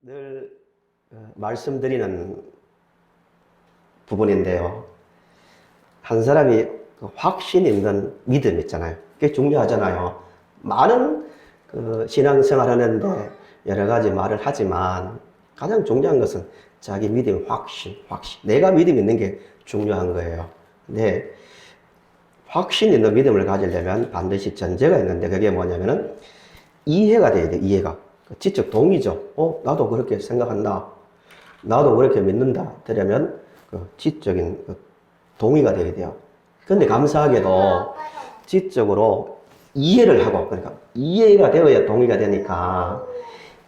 늘 말씀드리는 부분인데요. 한 사람이 확신 있는 믿음 있잖아요. 그게 중요하잖아요. 많은 신앙생활 하는데 여러 가지 말을 하지만 가장 중요한 것은 자기 믿음 확신. 내가 믿음 있는 게 중요한 거예요. 근데 확신 있는 믿음을 가지려면 반드시 전제가 있는데 그게 뭐냐면은 이해가 돼야 돼, 이해가. 지적 동의죠. 나도 그렇게 생각한다. 나도 그렇게 믿는다. 되려면 지적인 동의가 돼야 돼요. 근데 감사하게도 지적으로 이해를 하고, 그러니까 이해가 되어야 동의가 되니까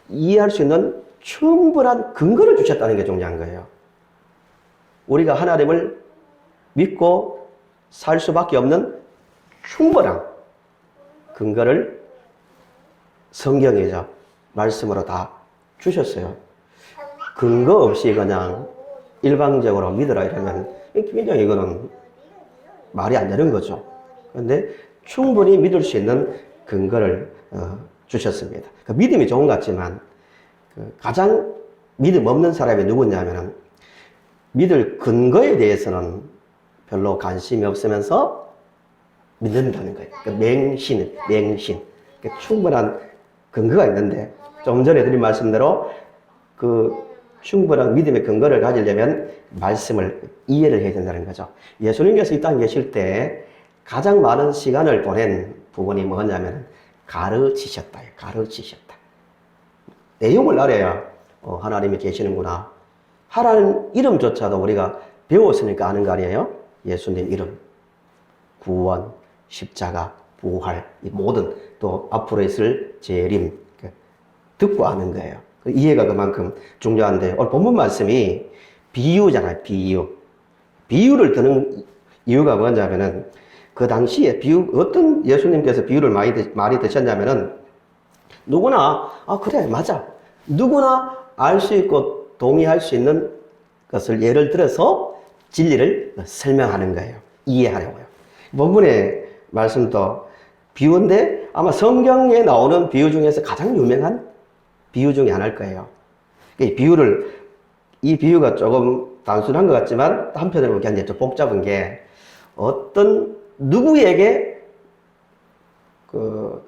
이해할 수 있는 충분한 근거를 주셨다는 게 중요한 거예요. 우리가 하나님을 믿고 살 수밖에 없는 충분한 근거를 성경이죠. 말씀으로 다 주셨어요. 근거 없이 그냥 일방적으로 믿으라 이러면 굉장히 이거는 말이 안 되는 거죠. 그런데 충분히 믿을 수 있는 근거를 주셨습니다. 그 믿음이 좋은 것 같지만 가장 믿음 없는 사람이 누구냐면은 믿을 근거에 대해서는 별로 관심이 없으면서 믿는다는 거예요. 맹신. 충분한 근거가 있는데 좀 전에 드린 말씀대로 충분한 믿음의 근거를 가지려면 말씀을 이해를 해야 된다는 거죠. 예수님께서 이 땅에 계실 때 가장 많은 시간을 보낸 부분이 뭐냐면 가르치셨다. 내용을 알아야 하나님이 계시는구나. 하나님 이름조차도 우리가 배웠으니까 아는 거 아니에요? 예수님 이름, 구원, 십자가, 부활, 이 모든 또 앞으로 있을 재림 듣고 아는 거예요. 이해가 그만큼 중요한데 오늘 본문 말씀이 비유잖아요. 비유를 드는 이유가 뭐냐면은 그 당시에 어떤 예수님께서 비유를 많이 드셨냐면은 누구나 그래 맞아 누구나 알 수 있고 동의할 수 있는 것을 예를 들어서 진리를 설명하는 거예요. 이해하려고요. 본문의 말씀도 비유인데 아마 성경에 나오는 비유 중에서 가장 유명한 비유 중에 하나일 거예요. 이 비유가 조금 단순한 것 같지만 한편으로 보면 굉장히 좀 복잡한 게 어떤 누구에게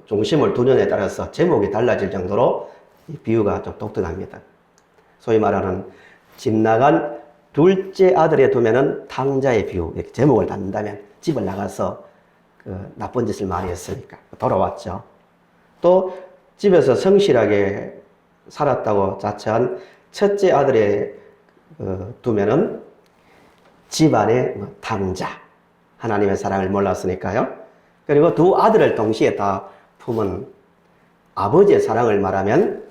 중심을 두느냐에 따라서 제목이 달라질 정도로 이 비유가 좀 독특합니다. 소위 말하는 집 나간 둘째 아들에 두면은 탕자의 비유, 이렇게 제목을 담는다면 집을 나가서 나쁜 짓을 많이 했으니까 돌아왔죠. 또 집에서 성실하게 살았다고 자처한 첫째 아들에 두면은 집안의 탕자, 하나님의 사랑을 몰랐으니까요. 그리고 두 아들을 동시에 다 품은 아버지의 사랑을 말하면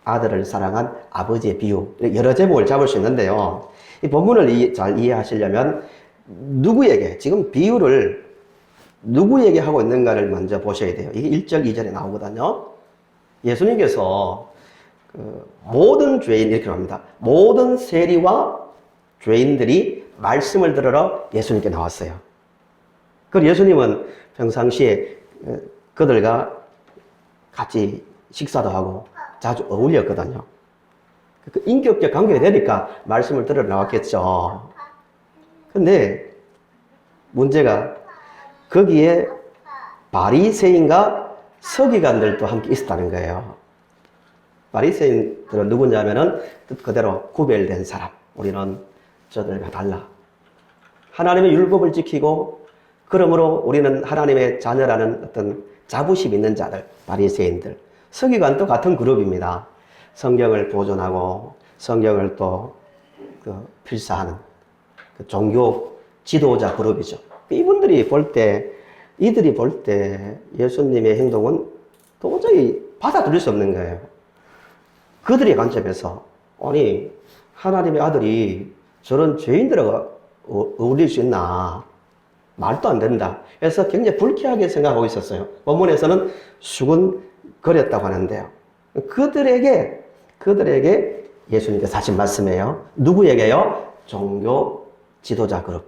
아들을 사랑한 아버지의 비유, 여러 제목을 잡을 수 있는데요. 이 본문을 잘 이해하시려면 누구에게, 지금 비유를 누구에게 하고 있는가를 먼저 보셔야 돼요. 이게 1절, 2절에 나오거든요. 예수님께서 모든 죄인, 이렇게 합니다. 모든 세리와 죄인들이 말씀을 들으러 예수님께 나왔어요. 그리고 예수님은 평상시에 그들과 같이 식사도 하고 자주 어울렸거든요. 그 인격적 관계가 되니까 말씀을 들으러 나왔겠죠. 근데 문제가 거기에 바리새인과 서기관들도 함께 있었다는 거예요. 바리새인들은 누구냐면은 뜻 그대로 구별된 사람. 우리는 저들과 달라. 하나님의 율법을 지키고 그러므로 우리는 하나님의 자녀라는 어떤 자부심 있는 자들, 바리새인들. 서기관도 같은 그룹입니다. 성경을 보존하고 성경을 또 필사하는 종교 지도자 그룹이죠. 이들이 볼 때 예수님의 행동은 도저히 받아들일 수 없는 거예요. 그들의 관점에서 아니 하나님의 아들이 저런 죄인들하고 어울릴 수 있나? 말도 안 된다. 그래서 굉장히 불쾌하게 생각하고 있었어요. 본문에서는 수군거렸다고 하는데요. 그들에게 예수님께서 하신 말씀이에요. 누구에게요? 종교 지도자 그룹,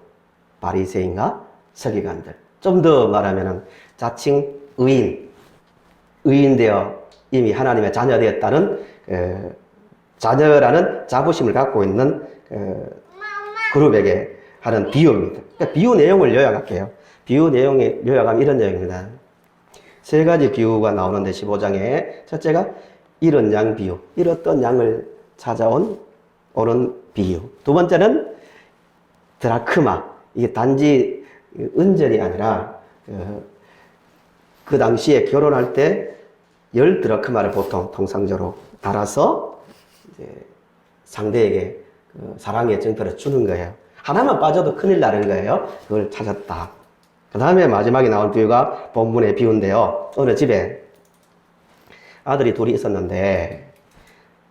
바리새인과 서기관들. 좀 더 말하면은 자칭 의인 되어 이미 하나님의 자녀 되었다는 자녀라는 자부심을 갖고 있는 그룹에게 하는 비유입니다. 그러니까 비유 내용을 요약할게요. 비유 내용에 요약하면 이런 내용입니다. 세 가지 비유가 나오는데 15장에 첫째가 잃은 양 비유, 잃었던 양을 찾아온 오는 비유. 두 번째는 드라크마, 이게 단지 은전이 아니라 그 당시에 결혼할 때 10드라크마를 보통 통상적으로 달아서 이제 상대에게 사랑의 증표를 주는 거예요. 하나만 빠져도 큰일 나는 거예요. 그걸 찾았다. 그 다음에 마지막에 나온 비유가 본문의 비유인데요. 어느 집에 아들이 둘이 있었는데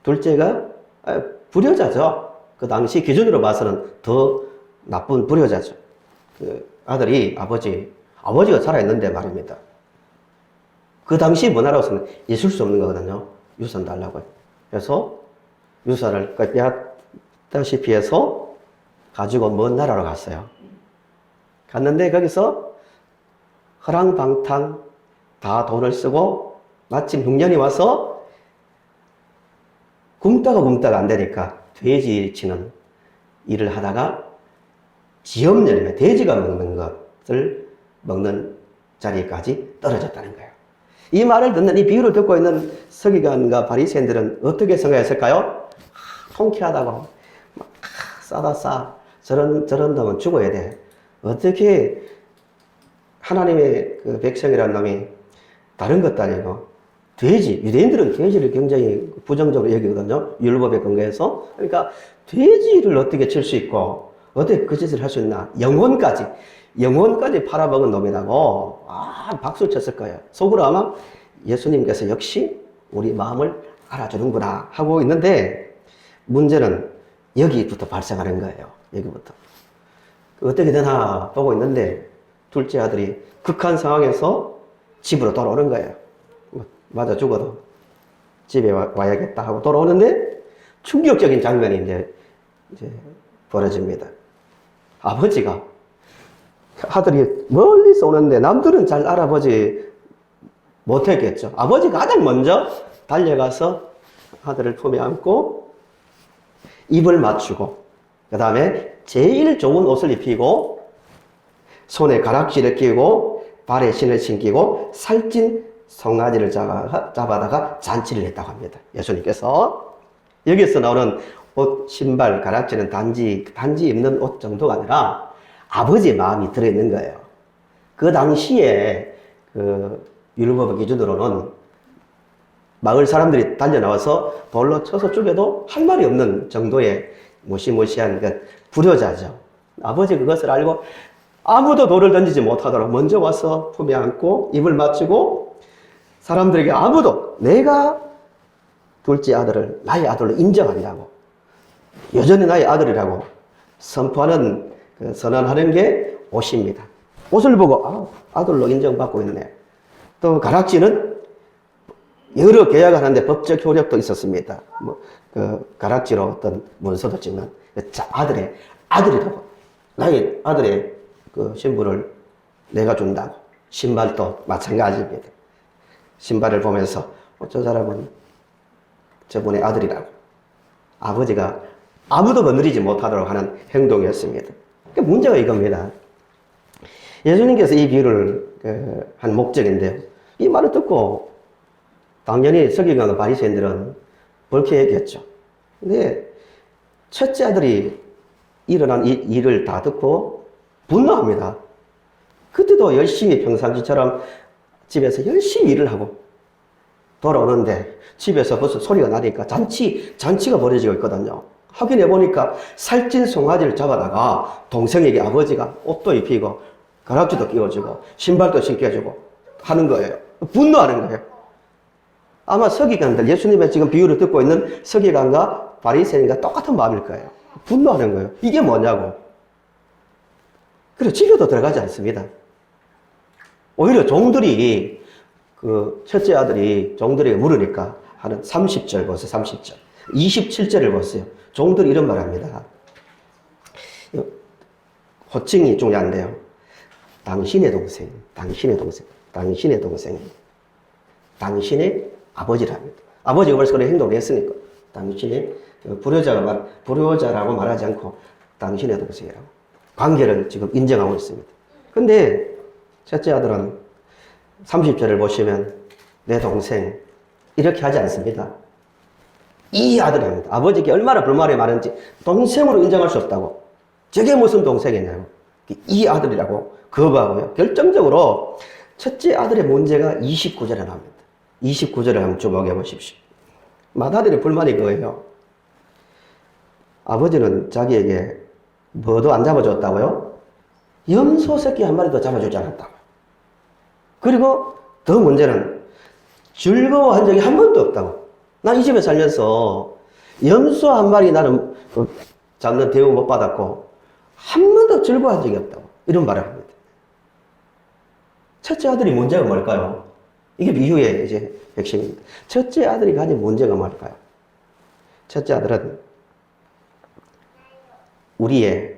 둘째가 불효자죠. 그 당시 기준으로 봐서는 더 나쁜 불효자죠. 그 아들이 아버지가 살아있는데 말입니다. 그 당시 문화로서는 있을 수 없는 거거든요. 유산 달라고요. 그래서 유산을 빼앗다시피 해서 가지고 먼 나라로 갔어요. 갔는데 거기서 허랑방탕 다 돈을 쓰고 마침 흉년이 와서 굶다가 안 되니까 돼지 치는 일을 하다가 지엄열매, 돼지가 먹는 것을 먹는 자리까지 떨어졌다는 거예요. 이 말을 듣는, 이 비유를 듣고 있는 서기관과 바리새인들은 어떻게 생각했을까요? 통쾌하다고. 싸다 싸. 저런 놈은 죽어야 돼. 어떻게 하나님의 그 백성이라는 놈이 다른 것도 아니고 유대인들은 돼지를 굉장히 부정적으로 여기거든요. 율법에 근거해서. 그러니까 돼지를 어떻게 칠 수 있고 어떻게 그 짓을 할 수 있나. 영혼까지 팔아먹은 놈이라고 박수를 쳤을 거예요. 속으로 아마 예수님께서 역시 우리 마음을 알아주는구나 하고 있는데 문제는 여기부터 발생하는 거예요. 여기부터. 어떻게 되나 보고 있는데 둘째 아들이 극한 상황에서 집으로 돌아오는 거예요. 맞아 죽어도 집에 와야겠다 하고 돌아오는데 충격적인 장면이 이제 벌어집니다. 아버지가 아들이 멀리서 오는데 남들은 잘 알아보지 못했겠죠. 아버지가 가장 먼저 달려가서 아들을 품에 안고 입을 맞추고 그 다음에 제일 좋은 옷을 입히고 손에 가락지를 끼고 발에 신을 신기고 살찐 송아지를 잡아다가 잔치를 했다고 합니다. 예수님께서. 여기서 나오는 옷, 신발, 가락지는 단지 입는 옷 정도가 아니라 아버지의 마음이 들어있는 거예요. 그 당시에 그 율법의 기준으로는 마을 사람들이 달려나와서 돌로 쳐서 죽여도 할 말이 없는 정도의 무시무시한 그 불효자죠. 아버지 그것을 알고 아무도 돌을 던지지 못하도록 먼저 와서 품에 안고 입을 맞추고 사람들에게 아무도 내가 둘째 아들을 나의 아들로 인정한다고 여전히 나의 아들이라고 선포하는 선언하는 게 옷입니다. 옷을 보고 아들로 인정받고 있네. 또 가락지는 여러 계약을 하는데 법적 효력도 있었습니다. 가락지로 어떤 문서도 찍는 아들이라고 나의 아들의 그 신분을 내가 준다고. 신발도 마찬가지입니다. 신발을 보면서 저 사람은 저분의 아들이라고. 아버지가 아무도 건드리지 못하도록 하는 행동이었습니다. 그러니까 문제가 이겁니다. 예수님께서 이 비유를 한 목적인데요. 이 말을 듣고 당연히 서기관과 바리새인들은 불쾌했겠죠. 근데 첫째 아들이 일어난 이 일을 다 듣고 분노합니다. 그때도 열심히 평상시처럼 집에서 열심히 일을 하고 돌아오는데 집에서 벌써 소리가 나니까 잔치가 벌어지고 있거든요. 확인해 보니까 살찐 송아지를 잡아다가 동생에게 아버지가 옷도 입히고 가락지도 끼워주고 신발도 신겨주고 하는 거예요. 분노하는 거예요. 아마 서기관들, 예수님의 지금 비유를 듣고 있는 서기관과 바리새인과 똑같은 마음일 거예요. 분노하는 거예요. 이게 뭐냐고. 그래서 집에도 들어가지 않습니다. 오히려 종들이 그 첫째 아들이 종들에게 물으니까 하는 30절 보세요. 30절. 27절을 보세요. 종들이 이런 말 합니다. 호칭이 중요한데요. 당신의 동생, 당신의 아버지랍니다. 아버지가 벌써 그런 행동을 했으니까. 당신이 불효자라고 말하지 않고 당신의 동생이라고 관계를 지금 인정하고 있습니다. 근데 첫째 아들은 30절을 보시면 내 동생 이렇게 하지 않습니다. 이 아들이 합니다. 아버지께 얼마나 불만이 많은지 동생으로 인정할 수 없다고. 저게 무슨 동생이냐고. 이 아들이라고 거부하고요. 결정적으로 첫째 아들의 문제가 29절에 나옵니다. 29절을 한번 주목해 보십시오. 맏아들의 불만이 그거예요. 아버지는 자기에게 뭐도 안 잡아줬다고요? 염소 새끼 한 마리도 잡아주지 않았다고. 그리고 더 문제는 즐거워한 적이 한 번도 없다고. 난 이 집에 살면서 염소 한 마리 나는 잡는 대우 못 받았고 한 번도 즐거워한 적이 없다고. 이런 말을 합니다. 첫째 아들이 문제가 뭘까요? 이게 비유의 이제 핵심입니다. 첫째 아들이 가진 문제가 뭘까요? 첫째 아들은 우리의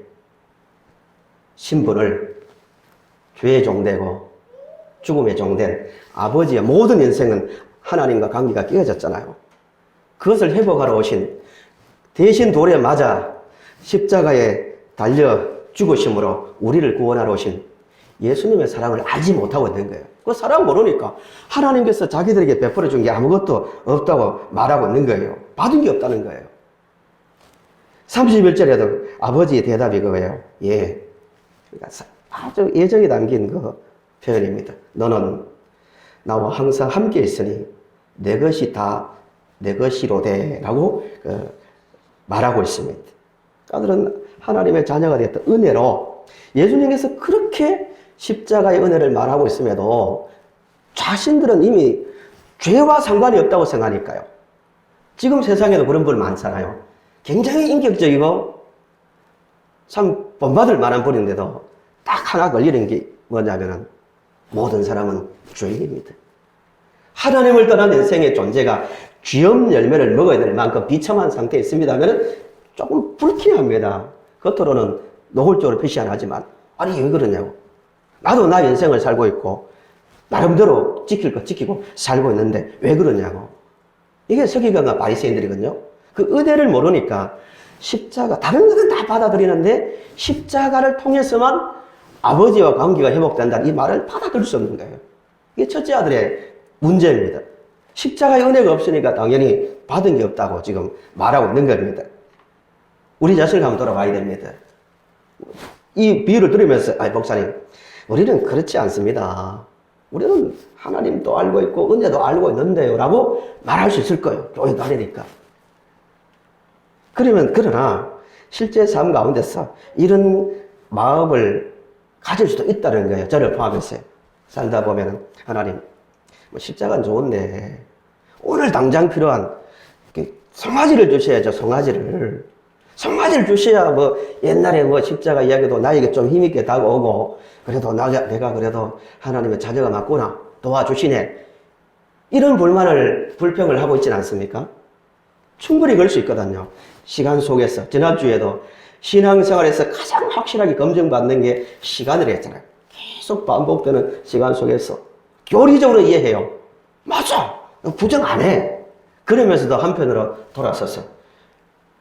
신분을 죄의 종되고 죽음의 종된 아버지의 모든 인생은 하나님과 관계가 깨어졌잖아요. 그것을 회복하러 오신 대신 돌에 맞아 십자가에 달려 죽으심으로 우리를 구원하러 오신 예수님의 사랑을 알지 못하고 있는 거예요. 그 사랑 모르니까 하나님께서 자기들에게 베풀어 준 게 아무것도 없다고 말하고 있는 거예요. 받은 게 없다는 거예요. 31절에도 아버지의 대답이 그거예요. 예. 그러니까 아주 애정이 담긴 그 표현입니다. 너는 나와 항상 함께 있으니 내 것이 다 내 것이로되 라고 말하고 있습니다. 아들은 하나님의 자녀가 되었던 은혜로 예수님께서 그렇게 십자가의 은혜를 말하고 있음에도 자신들은 이미 죄와 상관이 없다고 생각하니까요. 지금 세상에도 그런 분 많잖아요. 굉장히 인격적이고 참 본받을 만한 분인데도 딱 하나 걸리는 게 뭐냐면은 모든 사람은 죄인입니다. 하나님을 떠난 인생의 존재가 쥐염 열매를 먹어야 될 만큼 비참한 상태에 있습니다면 조금 불쾌합니다. 겉으로는 노골적으로 표시 안 하지만 아니 왜 그러냐고. 나도 나 인생을 살고 있고 나름대로 지킬 거 지키고 살고 있는데 왜 그러냐고. 이게 서기관과 바리새인들이거든요. 그 은혜를 모르니까 십자가 다른 것은 다 받아들이는데 십자가를 통해서만 아버지와 관계가 회복된다는 이 말을 받아들일 수 없는 거예요. 이게 첫째 아들의 문제입니다. 십자가의 은혜가 없으니까 당연히 받은 게 없다고 지금 말하고 있는 겁니다. 우리 자신을 한번 돌아봐야 됩니다. 이 비유를 들으면서 아니 목사님 우리는 그렇지 않습니다. 우리는 하나님도 알고 있고 은혜도 알고 있는데요 라고 말할 수 있을 거예요. 교회 다니니까. 그러나 실제 삶 가운데서 이런 마음을 가질 수도 있다는 거예요. 저를 포함해서 살다 보면 하나님 십자가는 좋은데 오늘 당장 필요한 송아지를 주셔야죠. 송아지를 주셔야 뭐 옛날에 뭐 십자가 이야기도 나에게 좀 힘있게 다가오고 그래도 내가 그래도 하나님의 자녀가 맞구나 도와주시네 이런 불평을 하고 있지는 않습니까? 충분히 그럴 수 있거든요. 시간 속에서 지난주에도 신앙생활에서 가장 확실하게 검증받는 게 시간을 했잖아요. 계속 반복되는 시간 속에서 교리적으로 이해해요. 맞아. 부정 안 해. 그러면서도 한편으로 돌아서서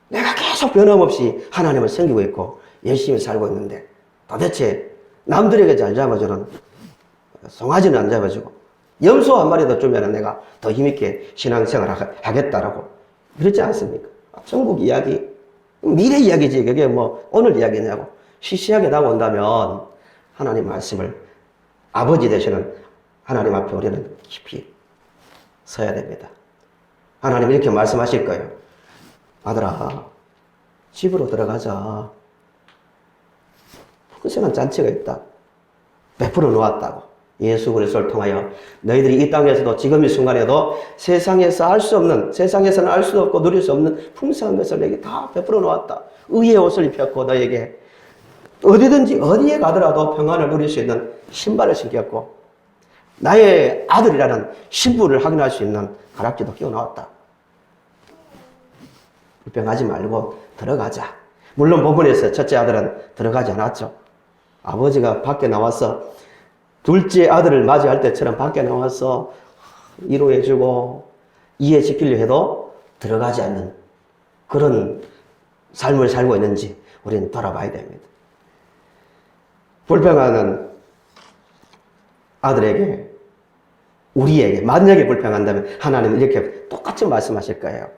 내가 계속 변함없이 하나님을 섬기고 있고 열심히 살고 있는데 도대체 남들에게 잘 잡아주는 송아지는 안 잡아주고 염소 한 마리 더 주면 내가 더 힘있게 신앙생활을 하겠다라고 그렇지 않습니까? 천국 이야기, 미래 이야기지 그게 뭐 오늘 이야기냐고 시시하게 다가온다면 하나님 말씀을 아버지 되시는 하나님 앞에 우리는 깊이 서야 됩니다. 하나님 이렇게 말씀하실 거예요. 아들아, 집으로 들어가자. 풍성한 잔치가 있다. 베풀어 놓았다고. 예수 그리스도를 통하여 너희들이 이 땅에서도 지금 이 순간에도 세상에서 알 수 없는, 세상에서는 알 수 없고 누릴 수 없는 풍성한 것을 너에게 다 베풀어 놓았다. 의의 옷을 입혔고 너에게 어디든지 어디에 가더라도 평안을 누릴 수 있는 신발을 신겼고 나의 아들이라는 신분을 확인할 수 있는 가락지도 끼워 나왔다. 불평하지 말고 들어가자. 물론 본문에서 첫째 아들은 들어가지 않았죠. 아버지가 밖에 나와서 둘째 아들을 맞이할 때처럼 밖에 나와서 위로해주고 이해시키려 해도 들어가지 않는 그런 삶을 살고 있는지 우리는 돌아봐야 됩니다. 불평하는 아들에게, 우리에게 만약에 불평한다면 하나님은 이렇게 똑같이 말씀하실 거예요.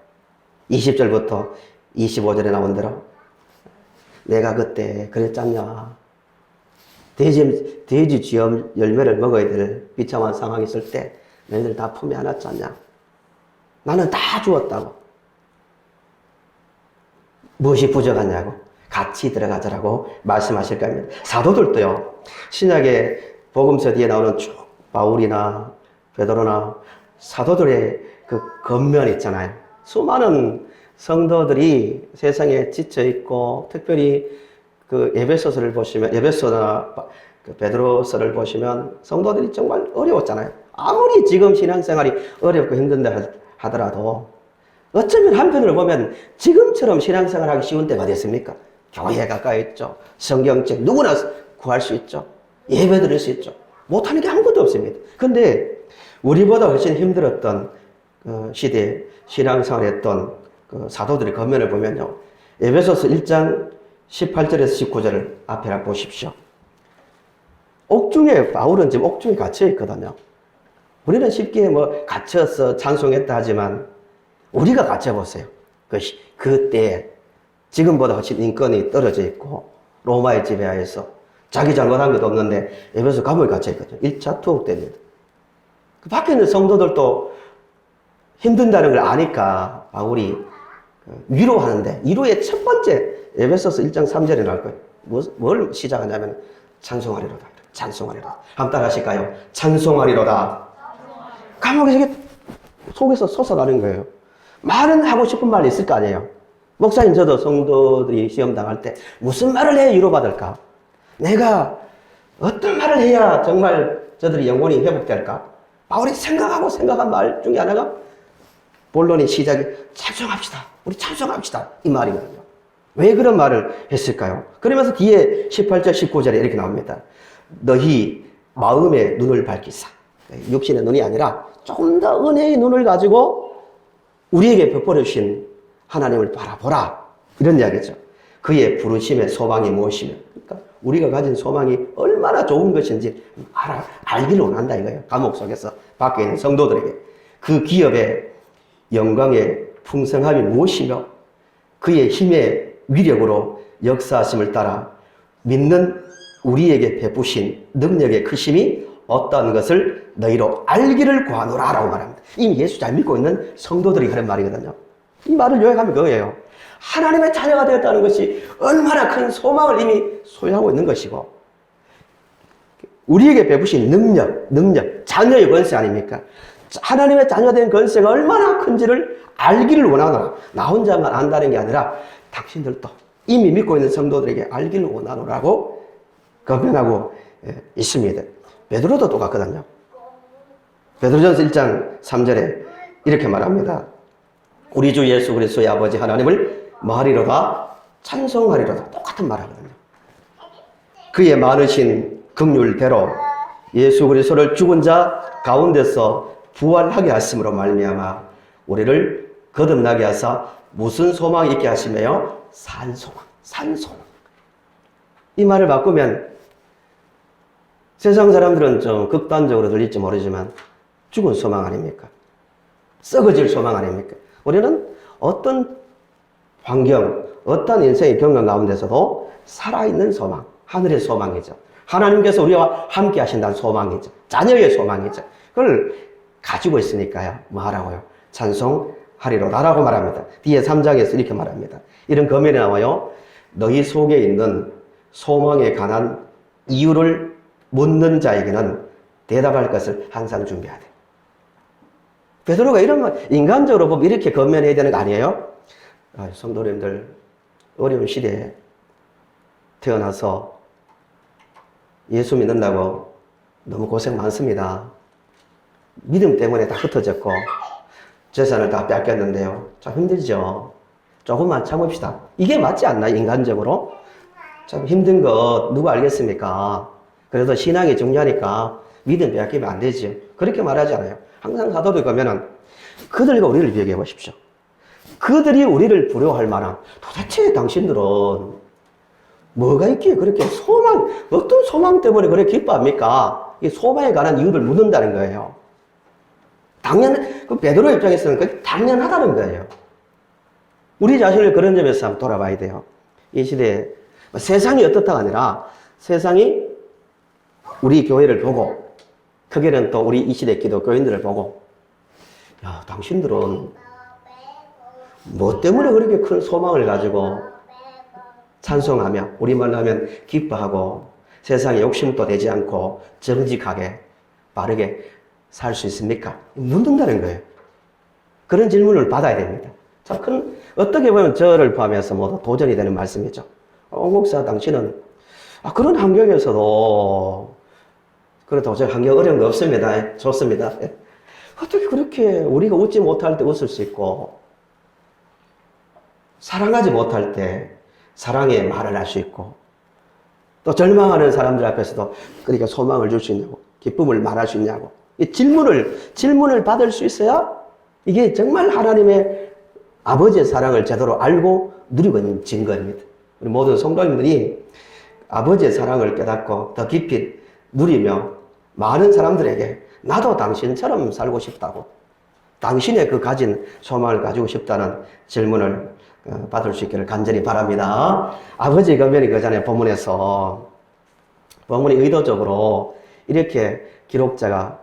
20절부터 25절에 나온 대로 내가 그때 그랬잖냐. 돼지 쥐염 열매를 먹어야 될 비참한 상황이 있을 때 너희들 다 품에 안았잖냐. 나는 다 주었다고. 무엇이 부족하냐고. 같이 들어가자라고 말씀하실 겁니다. 사도들도요, 신약의 복음서 뒤에 나오는 쭉 바울이나 베드로나 사도들의 그 겉면 있잖아요. 수많은 성도들이 세상에 지쳐있고, 특별히 그 에베소서를 보시면, 에베소나 그 베드로서를 보시면 성도들이 정말 어려웠잖아요. 아무리 지금 신앙생활이 어렵고 힘든다 하더라도 어쩌면 한편으로 보면 지금처럼 신앙생활 하기 쉬운 때가 됐습니까? 교회 가까이 있죠. 성경책 누구나 구할 수 있죠. 예배 드릴 수 있죠. 못하는 게 아무것도 없습니다. 근데 우리보다 훨씬 힘들었던 시대에 신앙생활을 했던 그 사도들의 겉면을 보면요. 에베소서 1장 18절에서 19절을 앞에 보십시오. 옥중에, 바울은 지금 옥중에 갇혀 있거든요. 우리는 쉽게 뭐 갇혀서 찬송했다 하지만 우리가 갇혀보세요. 그때 지금보다 훨씬 인권이 떨어져 있고 로마의 지배하에서 자기 잘못한 것도 없는데 에베소 감옥에 갇혀 있거든요. 1차 투옥 때입니다. 그 밖에 있는 성도들도 힘든다는 걸 아니까 바울이 위로하는데, 위로의 첫 번째 에베소서 1장 3절에 나올 거예요. 뭘 시작하냐면 찬송하리로다. 찬송하리로다. 한번 따라 하실까요? 찬송하리로다. 감옥에서 이게 속에서 솟아나는 거예요. 말은 하고 싶은 말이 있을 거 아니에요. 목사님, 저도 성도들이 시험 당할 때 무슨 말을 해야 위로받을까? 내가 어떤 말을 해야 정말 저들이 영혼이 회복될까? 바울이 생각한 말 중에 하나가 본론의 시작이 찬송합시다. 우리 찬송합시다. 이 말이거든요. 왜 그런 말을 했을까요? 그러면서 뒤에 18절, 19절에 이렇게 나옵니다. 너희 마음의 눈을 밝히사. 육신의 눈이 아니라 조금 더 은혜의 눈을 가지고 우리에게 베풀어 주신 하나님을 바라보라. 이런 이야기죠. 그의 부르심의 소망이 무엇이며, 그러니까 우리가 가진 소망이 얼마나 좋은 것인지 알기를 원한다 이거예요. 감옥 속에서 밖에 있는 성도들에게. 그 기업의 영광의 풍성함이 무엇이며 그의 힘의 위력으로 역사하심을 따라 믿는 우리에게 베푸신 능력의 크심이 어떤 것을 너희로 알기를 구하노라 라고 말합니다. 이미 예수 잘 믿고 있는 성도들이 그런 말이거든요. 이 말을 요약하면 그거예요. 하나님의 자녀가 되었다는 것이 얼마나 큰 소망을 이미 소유하고 있는 것이고, 우리에게 베푸신 능력, 자녀의 권세 아닙니까? 하나님의 자녀된 권세가 얼마나 큰지를 알기를 원하노라. 나 혼자만 안다는 게 아니라 당신들도 이미 믿고 있는 성도들에게 알기를 원하노라고 건면하고 있습니다. 베드로도 똑같거든요. 베드로전서 1장 3절에 이렇게 말합니다. 우리 주 예수 그리스도의 아버지 하나님을 뭐하리로다? 찬송하리로다. 똑같은 말하거든요. 그의 많으신 긍휼대로 예수 그리스도를 죽은 자 가운데서 부활하게 하심으로 말미암아 우리를 거듭나게 하사 무슨 소망이 있게 하시며요? 산소망. 이 말을 바꾸면 세상 사람들은 좀 극단적으로 들릴지 모르지만 죽은 소망 아닙니까? 썩어질 소망 아닙니까? 우리는 어떤 환경, 어떤 인생의 경험 가운데서도 살아있는 소망, 하늘의 소망이죠. 하나님께서 우리와 함께 하신다는 소망이죠. 자녀의 소망이죠. 그걸 가지고 있으니까요. 뭐 하라고요? 찬송하리로다라고 말합니다. 뒤에 3장에서 이렇게 말합니다. 이런 거면에 나와요. 너희 속에 있는 소망에 관한 이유를 묻는 자에게는 대답할 것을 항상 준비해야 돼. 베드로가 이런 말, 인간적으로 보면 이렇게 건면해야 되는 거 아니에요? 성도님들, 어려운 시대에 태어나서 예수 믿는다고 너무 고생 많습니다. 믿음 때문에 다 흩어졌고 재산을 다 뺏겼는데요. 참 힘들죠. 조금만 참읍시다. 이게 맞지 않나요? 인간적으로? 참 힘든 거 누가 알겠습니까? 그래도 신앙이 중요하니까 믿음 빼앗기면 안 되죠. 그렇게 말하지 않아요. 항상 사도들 가면은 그들과 우리를 비교해 보십시오. 그들이 우리를 부러워할 만한 도대체 당신들은 뭐가 있기에 그렇게 어떤 소망 때문에 그렇게 기뻐합니까? 이 소망에 관한 이유를 묻는다는 거예요. 그 베드로 입장에서는 그게 당연하다는 거예요. 우리 자신을 그런 점에서 한번 돌아봐야 돼요. 이 시대에 세상이 어떻다가 아니라 세상이 우리 교회를 보고 크게는 또 우리 이 시대 기독교인들을 보고 야, 당신들은 뭐 때문에 그렇게 큰 소망을 가지고 찬송하며 우리말로 하면 기뻐하고 세상에 욕심도 되지 않고 정직하게 바르게 살 수 있습니까? 묻는다는 거예요. 그런 질문을 받아야 됩니다. 참 어떻게 보면 저를 포함해서 모두 도전이 되는 말씀이죠. 목사 당신은 그런 환경에서도 그래도 저 환경 어려운 거 없습니다. 좋습니다. 어떻게 그렇게 우리가 웃지 못할 때 웃을 수 있고 사랑하지 못할 때 사랑의 말을 할 수 있고 또 절망하는 사람들 앞에서도 그러니까 소망을 줄 수 있냐고 기쁨을 말할 수 있냐고 이 질문을 받을 수 있어야 이게 정말 하나님의 아버지의 사랑을 제대로 알고 누리고 있는 증거입니다. 우리 모든 성도님들이 아버지의 사랑을 깨닫고 더 깊이 누리며 많은 사람들에게 나도 당신처럼 살고 싶다고 당신의 그 가진 소망을 가지고 싶다는 질문을 받을 수 있기를 간절히 바랍니다. 아버지 권면이 그 전에 본문이 의도적으로 이렇게 기록자가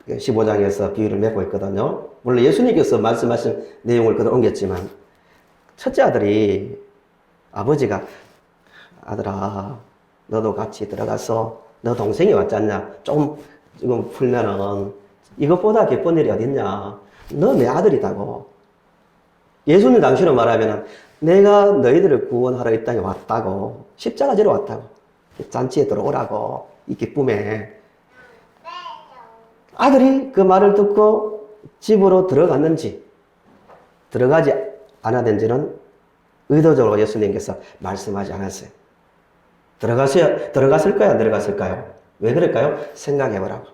15장에서 비유를 맺고 있거든요. 물론 예수님께서 말씀하신 내용을 그대로 옮겼지만 첫째 아들이 아버지가 아들아 너도 같이 들어가서 너 동생이 왔지 않냐 조금 지금 풀면은 이것보다 기쁜 일이 어딨냐 너 내 아들이다고 예수님 당시로 말하면 내가 너희들을 구원하러 이 땅에 왔다고 십자가 지러 왔다고 잔치에 들어오라고 이 기쁨에 아들이 그 말을 듣고 집으로 들어갔는지 들어가지 않았는지는 의도적으로 예수님께서 말씀하지 않았어요. 들어갔을까요? 안 들어갔을까요? 왜 그럴까요? 생각해보라고.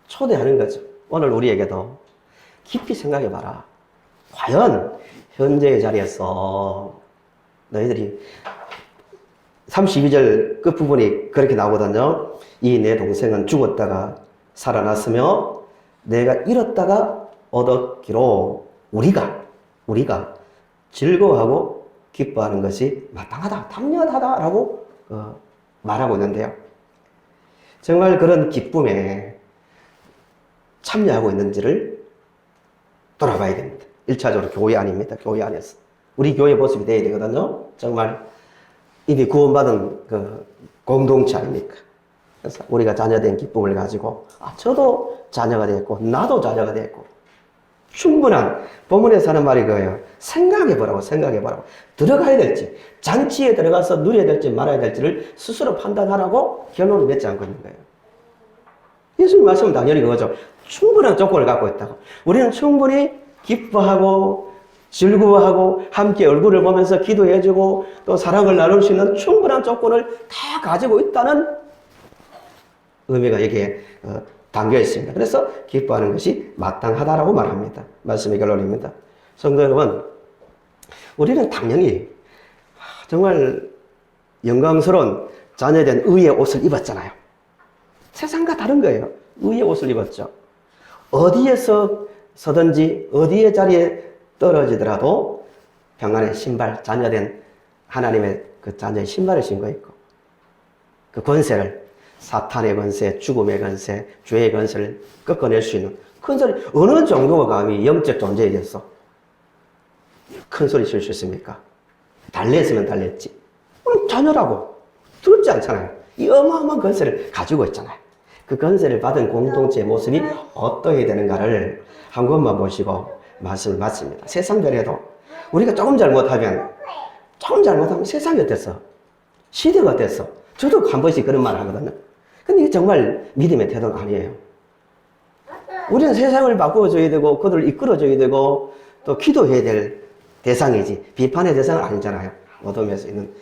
초대하는 거죠. 오늘 우리에게도 깊이 생각해봐라. 과연 현재의 자리에서 너희들이 32절 끝부분이 그렇게 나오거든요. 이 내 동생은 죽었다가 살아났으며 내가 잃었다가 얻었기로 우리가 즐거워하고 기뻐하는 것이 마땅하다, 당연하다라고 말하고 있는데요. 정말 그런 기쁨에 참여하고 있는지를 돌아봐야 됩니다. 1차적으로 교회 안입니다. 교회 안에서. 우리 교회 모습이 되어야 되거든요. 정말 이미 구원받은 그 공동체 아닙니까? 그래서 우리가 자녀된 기쁨을 가지고 저도 자녀가 됐고 나도 자녀가 됐고 충분한 본문에서 하는 말이 그거예요. 생각해보라고. 들어가야 될지 잔치에 들어가서 누려야 될지 말아야 될지를 스스로 판단하라고 결론을 맺지 않고 있는 거예요. 예수님 말씀은 당연히 그거죠. 충분한 조건을 갖고 있다고. 우리는 충분히 기뻐하고 즐거워하고 함께 얼굴을 보면서 기도해주고 또 사랑을 나눌 수 있는 충분한 조건을 다 가지고 있다는 의미가 여기에 담겨 있습니다. 그래서 기뻐하는 것이 마땅하다라고 말합니다. 말씀의 결론입니다. 성도 여러분, 우리는 당연히 정말 영광스러운 자녀된 의의 옷을 입었잖아요. 세상과 다른 거예요. 의의 옷을 입었죠. 어디에서 서든지 어디의 자리에 떨어지더라도 평안의 신발, 자녀된 하나님의 그 자녀의 신발을 신고 있고 그 권세를 사탄의 권세, 죽음의 권세, 죄의 권세를 꺾어낼 수 있는 큰 소리, 어느 정도가 감히 영적 존재에 대해서 큰 소리 칠 수 있습니까? 달랬으면 달랬지. 자녀라고 두렵지 않잖아요. 이 어마어마한 권세를 가지고 있잖아요. 그 권세를 받은 공동체의 모습이 어떻게 되는가를 한 번만 보시고 말씀을 마칩니다. 세상 변해도 우리가 조금 잘못하면 세상이 어땠어? 시대가 어땠어? 저도 한 번씩 그런 말 하거든요. 근데 이게 정말 믿음의 태도는 아니에요. 우리는 세상을 바꿔줘야 되고 그들을 이끌어줘야 되고 또 기도해야 될 대상이지 비판의 대상은 아니잖아요. 어둠에서 있는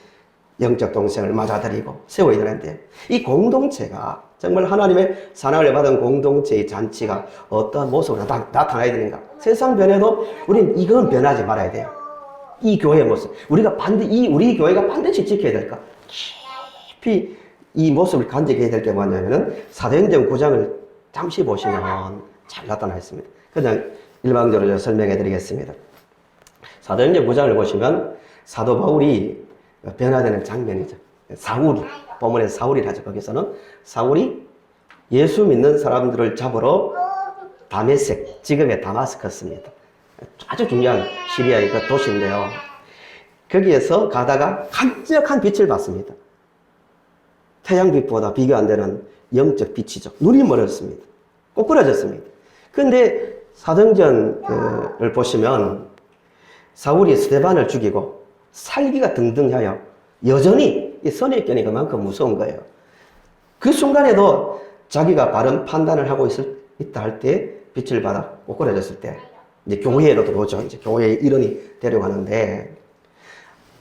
영적 동생을 맞아들이고 세워야 되는데 이 공동체가 정말 하나님의 사랑을 받은 공동체의 잔치가 어떠한 모습으로 나타나야 되는가? 세상 변해도 우리는 이건 변하지 말아야 돼요. 이 교회의 모습. 우리 교회가 반드시 지켜야 될까? 깊이 이 모습을 간직해야 될 게 뭐냐면은 사도행전 9장을 잠시 보시면 잘 나타나 있습니다. 그냥 일방적으로 설명해 드리겠습니다. 사도행전 9장을 보시면 사도 바울이 변화되는 장면이죠. 본문에 사울이라죠. 거기서는 사울이 예수 믿는 사람들을 잡으러 다메섹, 지금의 다마스커스입니다. 아주 중요한 시리아의 그 도시인데요. 거기에서 가다가 강력한 빛을 봤습니다. 태양빛보다 비교 안 되는 영적 빛이죠. 눈이 멀었습니다. 꼬꾸라졌습니다. 그런데 사도행전을 보시면 사울이 스데반을 죽이고 살기가 등등하여 여전히 이 선입견이 그만큼 무서운 거예요. 그 순간에도 자기가 바른 판단을 하고 있다 할 때 빛을 받아 꼬꾸라졌을 때 이제 교회로 들어오죠. 이제 교회의 일원이 데려가는데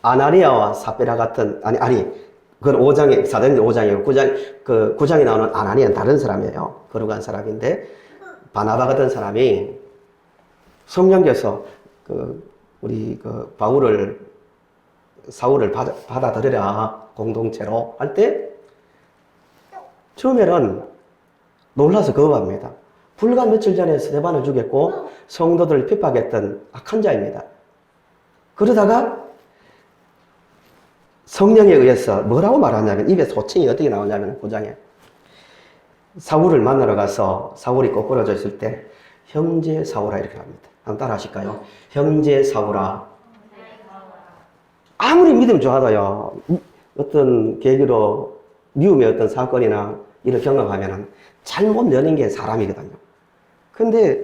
아나니아와 삽비라 같은 그건 5장에 사도행전 5장이고 9장에 나오는 아나니아는 다른 사람이에요. 거룩한 사람인데 바나바 같은 사람이 성령께서 우리 사울을 받아들여라 공동체로 할 때 처음에는 놀라서 거부합니다. 불과 며칠 전에 스데반을 죽였고 성도들을 핍박했던 악한 자입니다. 그러다가 성령에 의해서 뭐라고 말하냐면 입에 소칭이 어떻게 나오냐면 9장에 사울을 만나러 가서 사울이 꼬꾸라져 있을 때 형제 사울아 이렇게 합니다. 한번 따라 하실까요? 형제 사울아. 아무리 믿음 좋아도요, 어떤 계기로 미움의 어떤 사건이나 이런 경험하면 잘못 여는 게 사람이거든요. 근데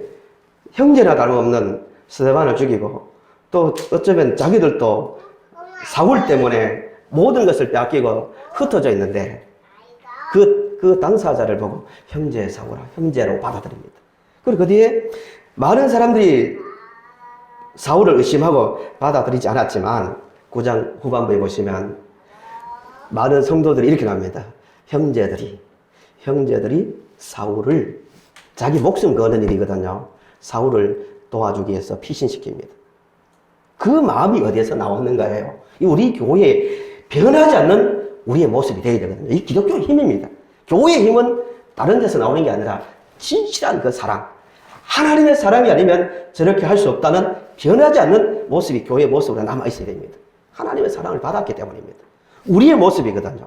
형제나 다름없는 스데반을 죽이고 또 어쩌면 자기들도 사울 때문에 모든 것을 빼앗기고 흩어져 있는데 그 당사자를 보고 형제 사울아, 형제로 받아들입니다. 그리고 그 뒤에 많은 사람들이 사울을 의심하고 받아들이지 않았지만 9장 후반부에 보시면 많은 성도들이 이렇게 합니다. 형제들이 사울을 자기 목숨 거는 일이거든요. 사울을 도와주기 위해서 피신시킵니다. 그 마음이 어디에서 나오는 거예요? 우리 교회에 변하지 않는 우리의 모습이 되어야 되거든요. 이 기독교의 힘입니다. 교회의 힘은 다른 데서 나오는 게 아니라 진실한 그 사랑. 하나님의 사랑이 아니면 저렇게 할 수 없다는 변하지 않는 모습이 교회의 모습으로 남아 있어야 됩니다. 하나님의 사랑을 받았기 때문입니다. 우리의 모습이거든요.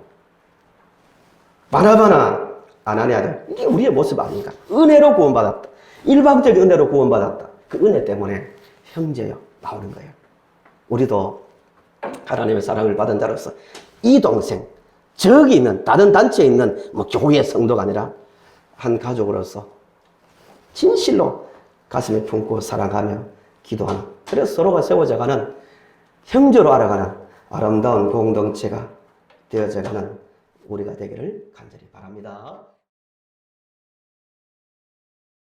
바나바나 아나니아도 이게 우리의 모습 아닌가? 은혜로 구원받았다. 일방적인 은혜로 구원받았다. 그 은혜 때문에 형제여 나오는 거예요. 우리도 하나님의 사랑을 받은 자로서 이 동생, 저기 있는 다른 단체에 있는 교회 성도가 아니라 한 가족으로서 진실로 가슴에 품고 사랑하며 기도하는, 그래서 서로가 세워져가는 형제로 알아가는 아름다운 공동체가 되어져가는 우리가 되기를 간절히 바랍니다.